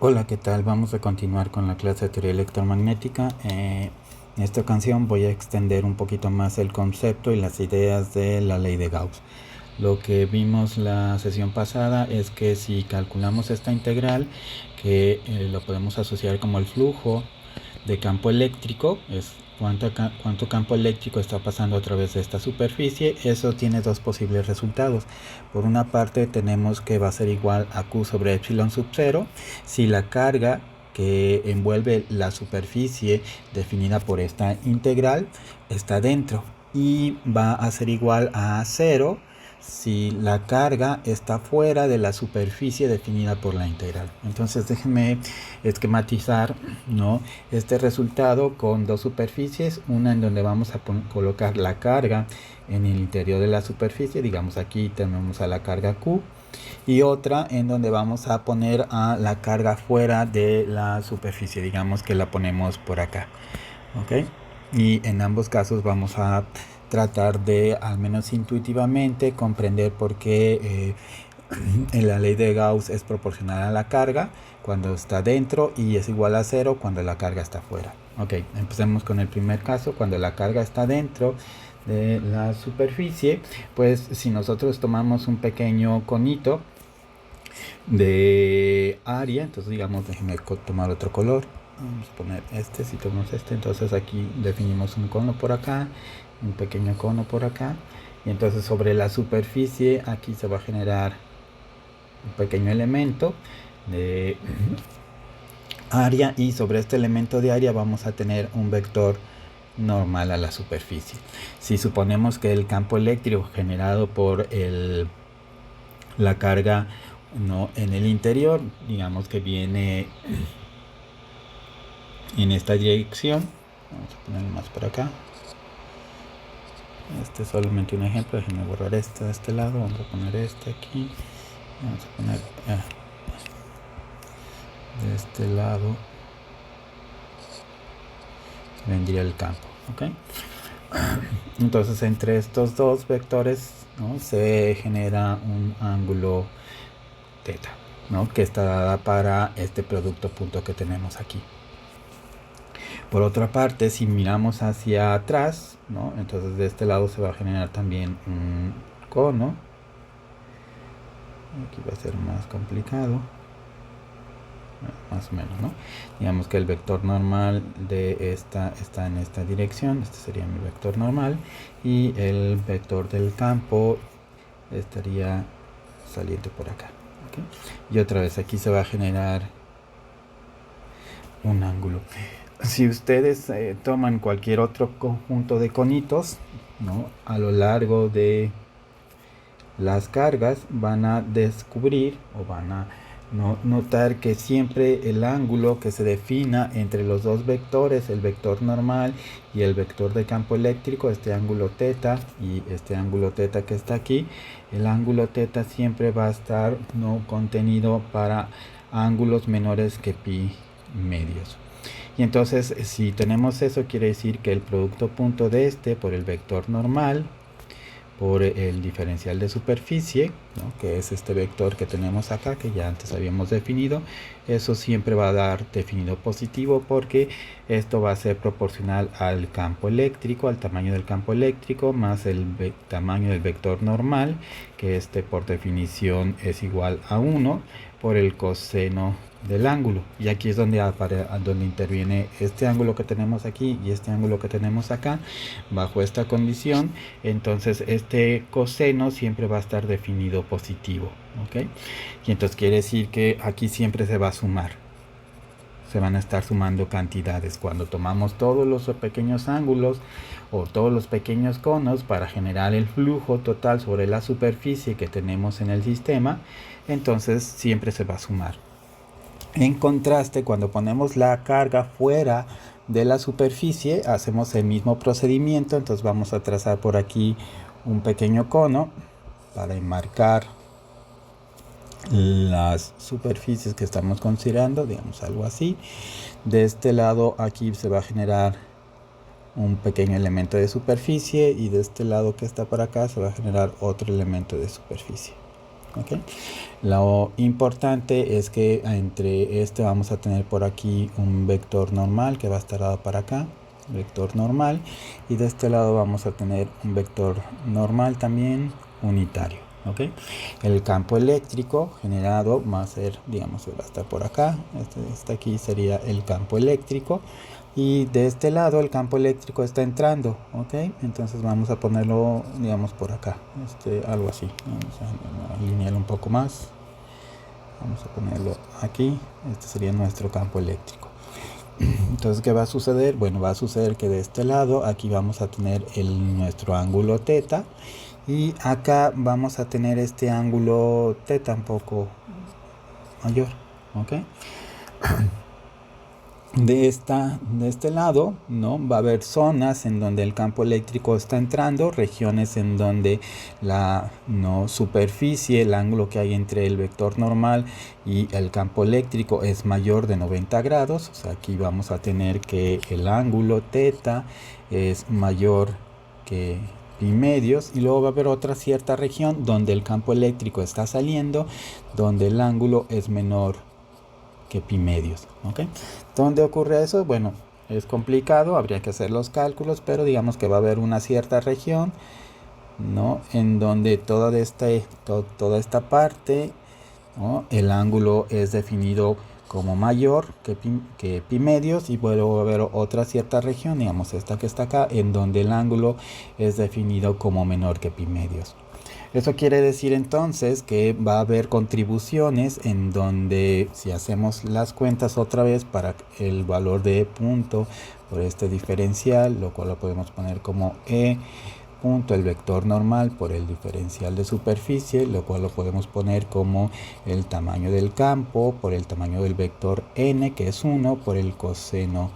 Hola, ¿qué tal? Vamos a continuar con la clase de teoría electromagnética. En esta ocasión voy a extender un poquito más el concepto y las ideas de la ley de Gauss. Lo que vimos la sesión pasada es que si calculamos esta integral, que lo podemos asociar como el flujo de campo eléctrico, es cuánto campo eléctrico está pasando a través de esta superficie. Eso tiene dos posibles resultados. Por una parte tenemos que va a ser igual a Q sobre epsilon sub 0 si la carga que envuelve la superficie definida por esta integral está dentro, y va a ser igual a 0 si la carga está fuera de la superficie definida por la integral. Entonces déjenme esquematizar, ¿no?, este resultado con dos superficies, una en donde vamos a colocar la carga en el interior de la superficie, digamos aquí tenemos a la carga Q, y otra en donde vamos a poner a la carga fuera de la superficie, digamos que la ponemos por acá, ¿ok? Y en ambos casos vamos a tratar de, al menos intuitivamente, comprender por qué la ley de Gauss es proporcional a la carga cuando está dentro y es igual a 0 cuando la carga está fuera. Ok, empecemos con el primer caso. Cuando la carga está dentro de la superficie, pues si nosotros tomamos un pequeño conito de área, entonces digamos, déjenme tomar otro color, vamos a poner este. Si tomamos este, entonces aquí definimos un cono por acá, un pequeño cono por acá, y entonces sobre la superficie aquí se va a generar un pequeño elemento de área, y sobre este elemento de área vamos a tener un vector normal a la superficie. Si suponemos que el campo eléctrico generado por la carga, ¿no?, en el interior, digamos que viene en esta dirección, vamos a poner más por acá. Este es solamente un ejemplo, déjenme borrar este de este lado, vamos a poner este aquí, vamos a poner de este lado vendría el campo, ¿ok? Entonces entre estos dos vectores, ¿no?, se genera un ángulo teta, ¿no?, que está dada para este producto punto que tenemos aquí. Por otra parte, si miramos hacia atrás, ¿no?, entonces de este lado se va a generar también un cono. Aquí va a ser más complicado, más o menos, ¿no? Digamos que el vector normal de esta está en esta dirección, este sería mi vector normal, y el vector del campo estaría saliendo por acá, ¿okay? Y otra vez aquí se va a generar un ángulo. Si ustedes toman cualquier otro conjunto de conitos, ¿no?, a lo largo de las cargas, van a descubrir o van a notar que siempre el ángulo que se defina entre los dos vectores, el vector normal y el vector de campo eléctrico, este ángulo teta y este ángulo teta que está aquí, el ángulo teta siempre va a estar no contenido para ángulos menores que pi medios. Y entonces, si tenemos eso, quiere decir que el producto punto de este por el vector normal por el diferencial de superficie, ¿no?, que es este vector que tenemos acá, que ya antes habíamos definido, eso siempre va a dar definido positivo, porque esto va a ser proporcional al campo eléctrico, al tamaño del campo eléctrico, más el tamaño del vector normal, que por definición es igual a 1 por el coseno del ángulo. Y aquí es donde interviene este ángulo que tenemos aquí y este ángulo que tenemos acá. Bajo esta condición, entonces este coseno siempre va a estar definido positivo, ¿ok? Y entonces quiere decir que aquí siempre se va a sumar, se van a estar sumando cantidades cuando tomamos todos los pequeños ángulos o todos los pequeños conos para generar el flujo total sobre la superficie que tenemos en el sistema. Entonces siempre se va a sumar. En contraste, cuando ponemos la carga fuera de la superficie, hacemos el mismo procedimiento. Entonces vamos a trazar por aquí un pequeño cono para enmarcar las superficies que estamos considerando, digamos algo así. De este lado aquí se va a generar un pequeño elemento de superficie, y de este lado que está para acá se va a generar otro elemento de superficie, ¿ok? Lo importante es que entre este vamos a tener por aquí un vector normal que va a estar dado para acá, vector normal, y de este lado vamos a tener un vector normal también unitario, ¿ok? El campo eléctrico generado va a ser, digamos, va a estar por acá, este aquí sería el campo eléctrico, y de este lado el campo eléctrico está entrando, ¿ok? Entonces vamos a ponerlo, digamos, por acá, algo así. Vamos a alinearlo un poco más. Vamos a ponerlo aquí. Este sería nuestro campo eléctrico. Entonces, ¿qué va a suceder? Bueno, va a suceder que de este lado, aquí vamos a tener nuestro ángulo θ. Y acá vamos a tener este ángulo θ un poco mayor, ¿ok? De este lado, ¿no? Va a haber zonas en donde el campo eléctrico está entrando, regiones en donde la superficie, el ángulo que hay entre el vector normal y el campo eléctrico es mayor de 90 grados. O sea, aquí vamos a tener que el ángulo θ es mayor que pi medios, y luego va a haber otra cierta región donde el campo eléctrico está saliendo, donde el ángulo es menor que pi medios, ¿ok? ¿Dónde ocurre eso? Bueno, es complicado, habría que hacer los cálculos, pero digamos que va a haber una cierta región, ¿no? En donde toda esta parte, ¿no? El ángulo es definido como mayor que pi medios, y luego va a haber otra cierta región, digamos esta que está acá, en donde el ángulo es definido como menor que pi medios. Eso quiere decir entonces que va a haber contribuciones en donde, si hacemos las cuentas otra vez para el valor de punto por este diferencial, lo cual lo podemos poner como E punto el vector normal por el diferencial de superficie, lo cual lo podemos poner como el tamaño del campo por el tamaño del vector n, que es 1, por el coseno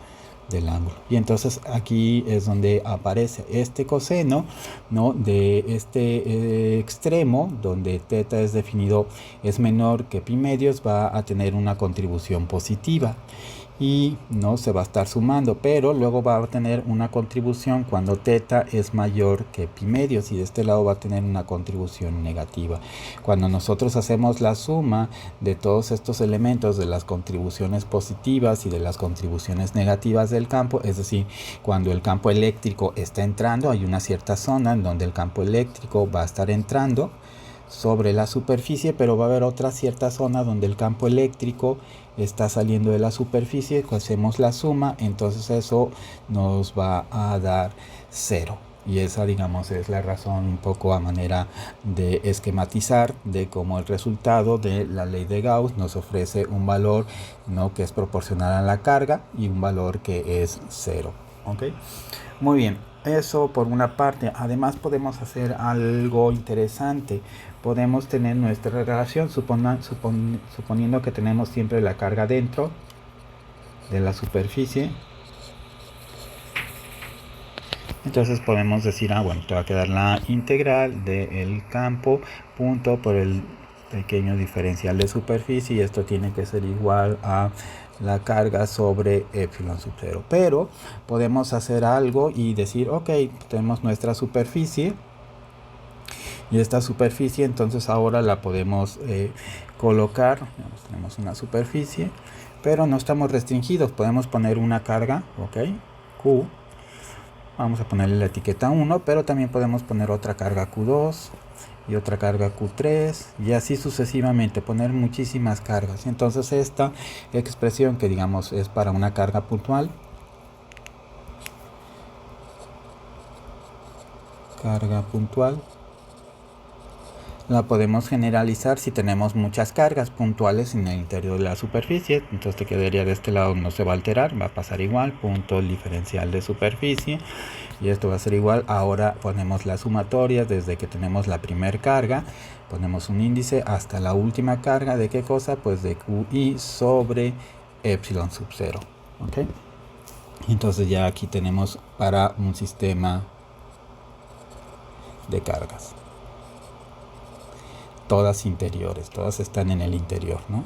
del ángulo. Y entonces aquí es donde aparece este coseno, ¿no? De este extremo, donde θ es definido, es menor que pi medios, va a tener una contribución positiva y no se va a estar sumando, pero luego va a tener una contribución cuando θ es mayor que pi medios, y de este lado va a tener una contribución negativa. Cuando nosotros hacemos la suma de todos estos elementos, de las contribuciones positivas y de las contribuciones negativas del campo, es decir, cuando el campo eléctrico está entrando, hay una cierta zona en donde el campo eléctrico va a estar entrando sobre la superficie, pero va a haber otra cierta zona donde el campo eléctrico está saliendo de la superficie. Hacemos la suma, entonces eso nos va a dar 0. Y esa, digamos, es la razón un poco a manera de esquematizar de cómo el resultado de la ley de Gauss nos ofrece un valor, ¿no?, que es proporcional a la carga, y un valor que es 0. ¿Ok? Muy bien. Eso por una parte. Además podemos hacer algo interesante. Podemos tener nuestra relación suponiendo que tenemos siempre la carga dentro de la superficie. Entonces podemos decir, bueno, te va a quedar la integral del campo punto por el pequeño diferencial de superficie, y esto tiene que ser igual a la carga sobre epsilon sub 0. Pero podemos hacer algo y decir, ok, tenemos nuestra superficie, y esta superficie entonces ahora la podemos colocar. Tenemos una superficie, pero no estamos restringidos, podemos poner una carga, ok, Q. Vamos a ponerle la etiqueta 1, pero también podemos poner otra carga Q2 y otra carga Q3, y así sucesivamente, poner muchísimas cargas. Entonces esta expresión, que digamos es para una carga puntual, la podemos generalizar si tenemos muchas cargas puntuales en el interior de la superficie. Entonces te quedaría de este lado, no se va a alterar, va a pasar igual, punto el diferencial de superficie, y esto va a ser igual. Ahora ponemos la sumatoria desde que tenemos la primera carga, ponemos un índice hasta la última carga. ¿De qué cosa? Pues de QI sobre epsilon sub 0. ¿Ok? Entonces ya aquí tenemos para un sistema de cargas. Todas interiores, todas están en el interior, ¿no?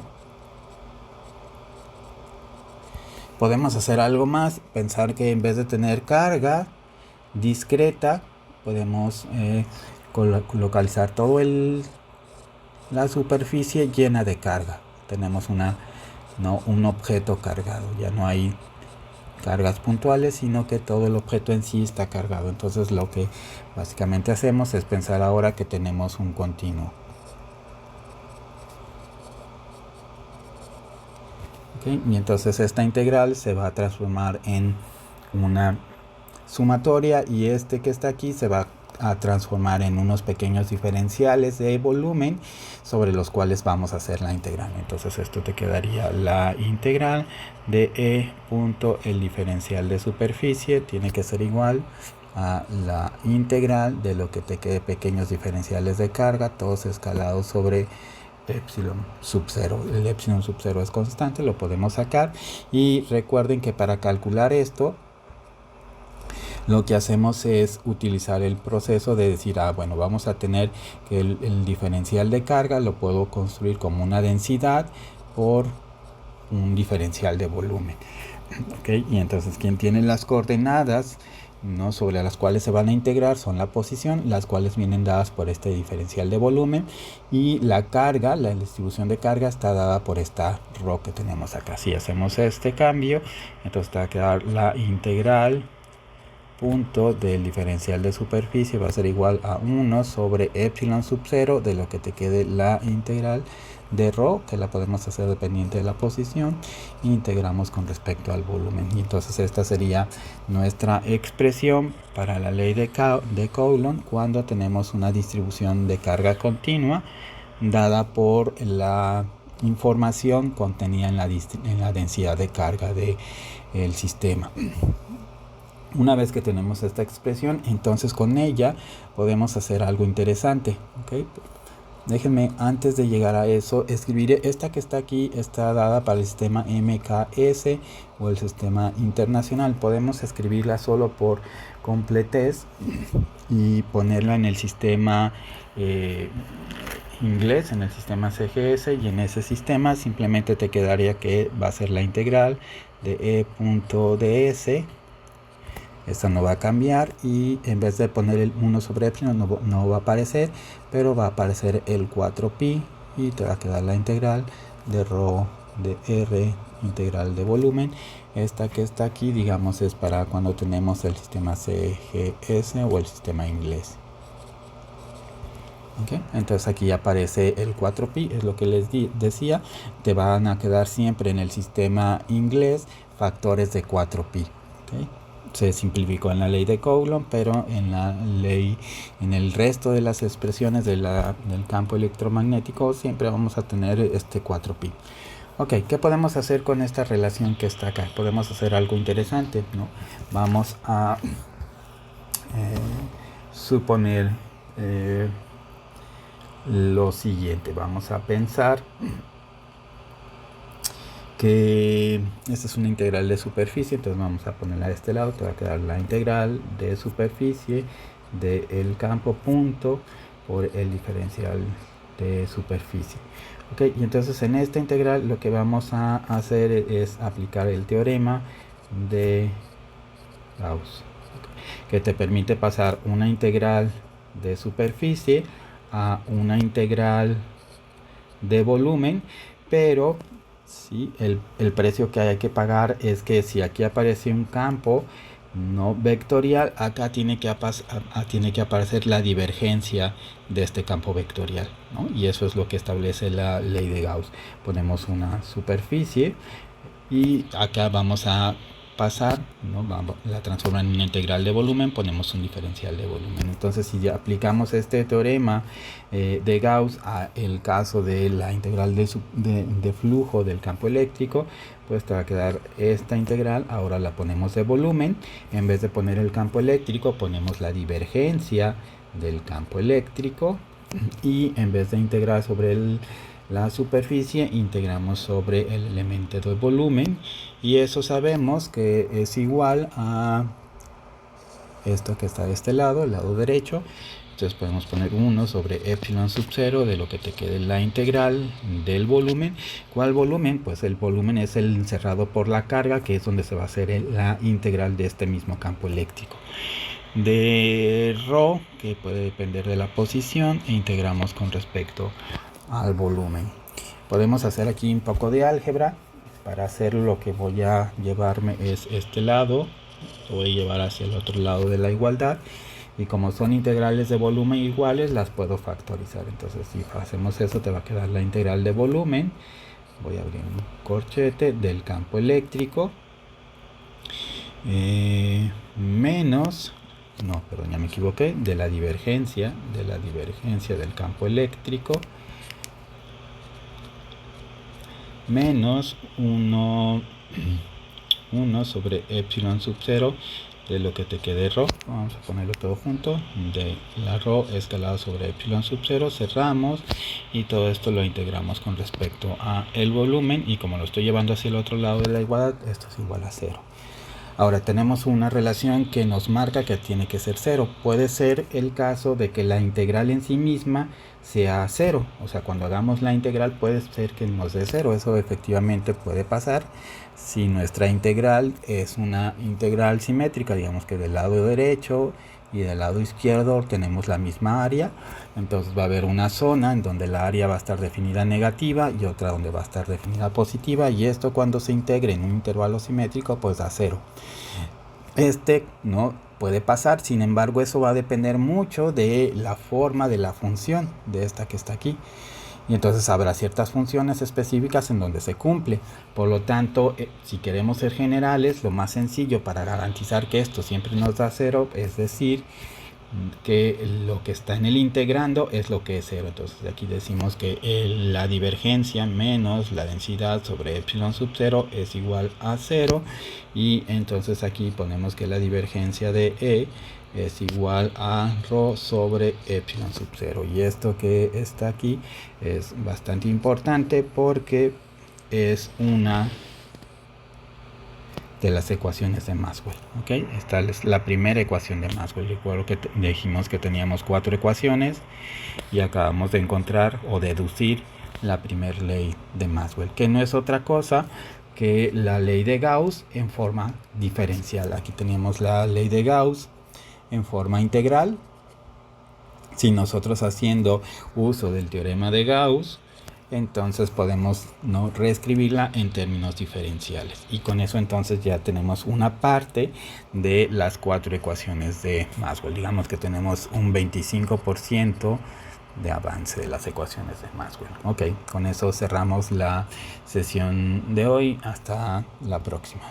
Podemos hacer algo más, pensar que en vez de tener carga discreta, podemos localizar todo el la superficie llena de carga. Tenemos un objeto cargado, ya no hay cargas puntuales, sino que todo el objeto en sí está cargado. Entonces lo que básicamente hacemos es pensar ahora que tenemos un continuo. ¿Okay? Y entonces esta integral se va a transformar en una sumatoria, y este que está aquí se va a transformar en unos pequeños diferenciales de volumen sobre los cuales vamos a hacer la integral. Entonces esto te quedaría la integral de E punto el diferencial de superficie tiene que ser igual a la integral de lo que te quede pequeños diferenciales de carga, todos escalados sobre epsilon sub 0. El epsilon sub 0 es constante, lo podemos sacar, y recuerden que para calcular esto lo que hacemos es utilizar el proceso de decir, bueno, vamos a tener que el diferencial de carga lo puedo construir como una densidad por un diferencial de volumen. ¿Okay? Y entonces quien tiene las coordenadas, ¿no?, sobre las cuales se van a integrar son la posición, las cuales vienen dadas por este diferencial de volumen, y la carga, la distribución de carga está dada por esta ρ que tenemos acá. Si hacemos este cambio, entonces te va a quedar la integral punto del diferencial de superficie va a ser igual a 1 sobre epsilon sub 0 de lo que te quede la integral de ρ, que la podemos hacer dependiente de la posición, e integramos con respecto al volumen. Y entonces esta sería nuestra expresión para la ley de Coulomb cuando tenemos una distribución de carga continua dada por la información contenida en la densidad de carga del sistema. Una vez que tenemos esta expresión, entonces con ella podemos hacer algo interesante. ¿Okay? Déjenme, antes de llegar a eso, escribiré esta que está aquí, está dada para el sistema MKS o el sistema internacional. Podemos escribirla solo por completez y ponerla en el sistema inglés, en el sistema CGS, y en ese sistema simplemente te quedaría que va a ser la integral de E.ds. Esta no va a cambiar, y en vez de poner el 1 sobre epsilon no va a aparecer, pero va a aparecer el 4pi, y te va a quedar la integral de ρ de r integral de volumen. Esta que está aquí, digamos, es para cuando tenemos el sistema CGS o el sistema inglés. ¿Okay? Entonces aquí aparece el 4pi, es lo que les decía, te van a quedar siempre en el sistema inglés factores de 4pi. ¿Okay? Se simplificó en la ley de Coulomb, pero en el resto de las expresiones del campo electromagnético siempre vamos a tener este 4pi. Ok, ¿qué podemos hacer con esta relación que está acá? Podemos hacer algo interesante, ¿no? Vamos a suponer lo siguiente. Vamos a pensar que esta es una integral de superficie, entonces vamos a ponerla de este lado, te va a quedar la integral de superficie del campo punto por el diferencial de superficie. Ok, y entonces en esta integral lo que vamos a hacer es aplicar el teorema de Gauss, que te permite pasar una integral de superficie a una integral de volumen, pero sí, el precio que hay que pagar es que si aquí aparece un campo no vectorial, acá tiene que aparecer la divergencia de este campo vectorial, ¿no? Y eso es lo que establece la ley de Gauss. Ponemos una superficie y acá vamos a pasar, ¿no? La transforma en una integral de volumen, ponemos un diferencial de volumen. Entonces, si ya aplicamos este teorema de Gauss a el caso de la integral de flujo del campo eléctrico, pues te va a quedar esta integral. Ahora la ponemos de volumen, en vez de poner el campo eléctrico ponemos la divergencia del campo eléctrico, y en vez de integrar sobre la superficie integramos sobre el elemento de volumen, y eso sabemos que es igual a esto que está de este lado, el lado derecho. Entonces podemos poner 1 sobre epsilon sub 0 de lo que te quede la integral del volumen. ¿Cuál volumen? Pues el volumen es el encerrado por la carga, que es donde se va a hacer la integral de este mismo campo eléctrico. De ρ, que puede depender de la posición, e integramos con respecto al volumen. Podemos hacer aquí un poco de álgebra. Para hacer lo que voy a llevarme es este lado, lo voy a llevar hacia el otro lado de la igualdad, y como son integrales de volumen iguales, las puedo factorizar. Entonces si hacemos eso, te va a quedar la integral de volumen. Voy a abrir un corchete del campo eléctrico menos, no, perdón, ya me equivoqué, de la divergencia del campo eléctrico menos 1 sobre epsilon sub 0 de lo que te quede ρ. Vamos a ponerlo todo junto, de la ρ escalado sobre epsilon sub 0, cerramos, y todo esto lo integramos con respecto a el volumen, y como lo estoy llevando hacia el otro lado de la igualdad, esto es igual a 0. Ahora tenemos una relación que nos marca que tiene que ser 0. Puede ser el caso de que la integral en sí misma sea 0. O sea, cuando hagamos la integral puede ser que nos dé 0. Eso efectivamente puede pasar si nuestra integral es una integral simétrica. Digamos que del lado derecho y del lado izquierdo tenemos la misma área. Entonces va a haber una zona en donde la área va a estar definida negativa y otra donde va a estar definida positiva, y esto cuando se integre en un intervalo simétrico pues da 0. No puede pasar, sin embargo eso va a depender mucho de la forma de la función de esta que está aquí, y entonces habrá ciertas funciones específicas en donde se cumple. Por lo tanto, si queremos ser generales, lo más sencillo para garantizar que esto siempre nos da 0 es decir que lo que está en el integrando es lo que es 0. Entonces aquí decimos que la divergencia menos la densidad sobre epsilon sub 0 es igual a 0, y entonces aquí ponemos que la divergencia de E es igual a ρ sobre epsilon sub 0, y esto que está aquí es bastante importante porque es una de las ecuaciones de Maxwell. ¿Okay? Esta es la primera ecuación de Maxwell. Recuerdo que dijimos que teníamos 4 ecuaciones y acabamos de encontrar o deducir la primera ley de Maxwell, que no es otra cosa que la ley de Gauss en forma diferencial. Aquí tenemos la ley de Gauss en forma integral. Si nosotros haciendo uso del teorema de Gauss, entonces podemos reescribirla en términos diferenciales, y con eso entonces ya tenemos una parte de las 4 ecuaciones de Maxwell. Digamos que tenemos un 25% de avance de las ecuaciones de Maxwell. Ok, con eso cerramos la sesión de hoy. Hasta la próxima.